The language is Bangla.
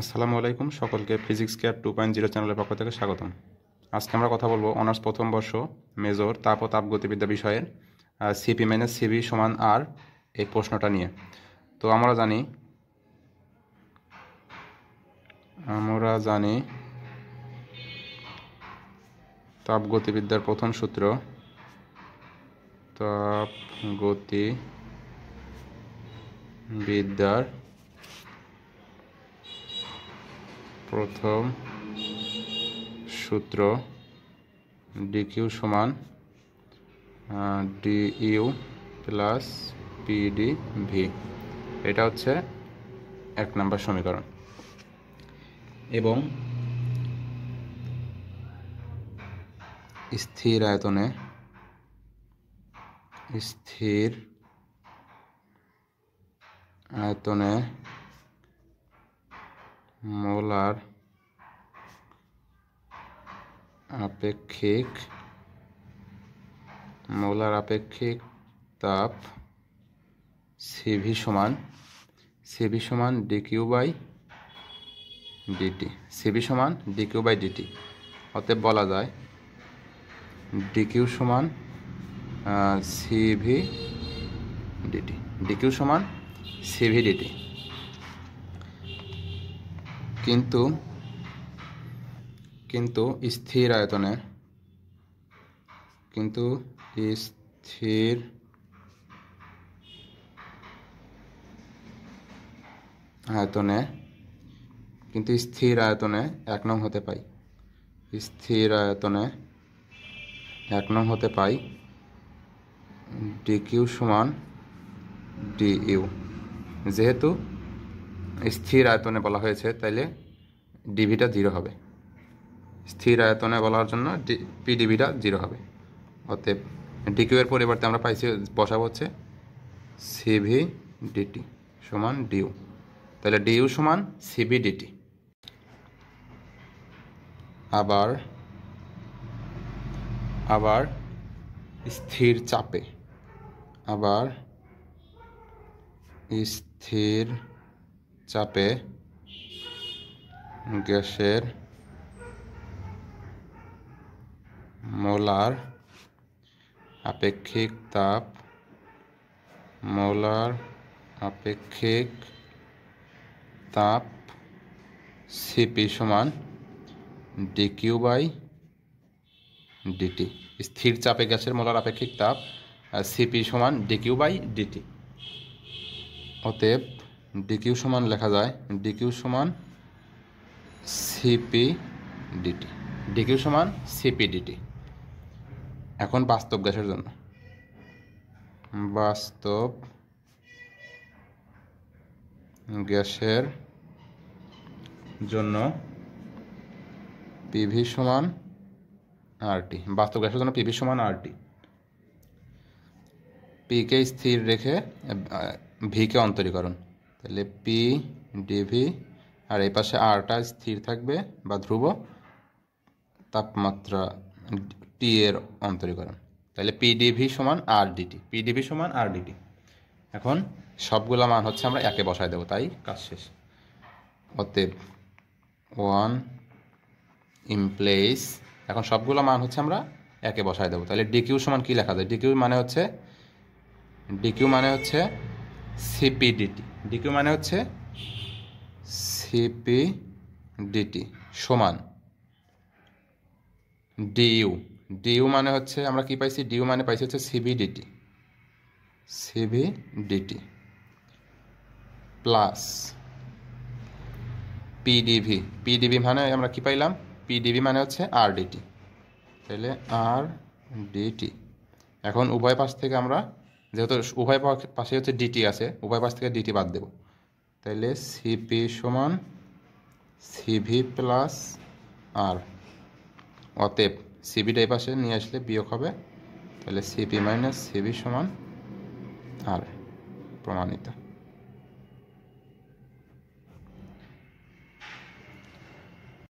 আসসালামু আলাইকুম, সকলকে ফিজিক্স কেয়ার 2.0 চ্যানেলের পক্ষ থেকে স্বাগতম। আজকে আমরা কথা বলবো অনার্স প্রথম বর্ষ মেজর তাপ ও তাপগতিবিদ্যা বিষয়ের সিপি মাইনাস সিভি সমান আর এই প্রশ্নটা নিয়ে। তো আমরা জানি তাপগতিবিদ্যার প্রথম সূত্র, তাপগতিবিদ্যার প্রথম সূত্র ডিকিউ সমান ডিইউ প্লাস পিডিভি। এটা হচ্ছে 1 নম্বর সমীকরণ। এবং স্থির আয়তনে মোলার আপেক্ষিক তাপ সিভি সমান ডিকিউ বাই ডিটি। সিভি সমান ডিকিউ বাই ডিটি। অতএব বলা যায় ডিকিউ সমান সিভি ডিটি। ডিকিউ সমান সিভি ডিটি। কিন্তু স্থির আয়তনে 1 নং হতে পাই। স্থির আয়তনে 1 নং হতে পাই ডিকিউ সমান ডিইউ। যেহেতু স্থির আয়তনে বলা হয়েছে, তাইলে ডিভিটা 0 হবে। স্থির আয়তনে বলার জন্য পিডিভিটা 0 হবে। অতএব ডিকিউ এর পরিবর্তে আমরা পাইছি, বসাবো হচ্ছে সিভি ডিটি সমান ডিউ। তাহলে ডিইউ সমান সিভি ডিটি। আবার স্থির চাপে গ্যাসের মোলার আপেক্ষিক তাপ সিপি সমান ডিকিউ বাই ডিটি। স্থির চাপে গ্যাসের মোলার আপেক্ষিক তাপ সিপি সমান ডিকিউ বাই ডিটি। অতএব ডিকিউ সমান লেখা যায় ডিকিউ সমান সিপি ডিটি। ডিকিউ সমান সিপি ডিটি। এখন বাস্তব গ্যাসের জন্য পিভি সমান আরটি। বাস্তব গ্যাসের জন্য পিভি সমান আরটি। পিকে স্থির রেখে ভিকে অন্তরীকরণ, তাহলে পি ডিভি, আর এই পাশে আরটা স্থির থাকবে বা ধ্রুব, তাপমাত্রা টি এর অন্তরীকরণ। তাহলে পিডিভি সমান আর ডিটি। এখন সবগুলা মান হচ্ছে আমরা একে বসায় দেবো, তাই কাজ শেষ। অতএব 1 ইন প্লেস। এখন সবগুলো মান হচ্ছে আমরা একে বসায় দেবো। তাহলে ডিকিউ সমান কি লেখা যায়? ডিকিউ মানে হচ্ছে সিপি ডিটি। ডিকিউ মানে হচ্ছে সিপি ডিটি সমান ডিইউ। ডিইউ মানে হচ্ছে আমরা কি পাইছি? ডিইউ মানে পাইছি হচ্ছে সিভি ডিটি প্লাস পিডিভি মানে আমরা কি পাইলাম? পিডিভি মানে হচ্ছে আর ডিটি। তাহলে আর ডিটি। এখন উভয় পাশ থেকে আমরা, যেহেতু উভয় পাশে হচ্ছে ডিটি আছে, উভয় পাশ থেকে ডিটি বাদ দেব। তাহলে সিপি সমান সিভি প্লাস আর। অতএব সিভিটা এই পাশে নিয়ে আসলে বিয়োগ হবে, তাহলে সিপি মাইনাস সিভি সমান আর। প্রমাণিত।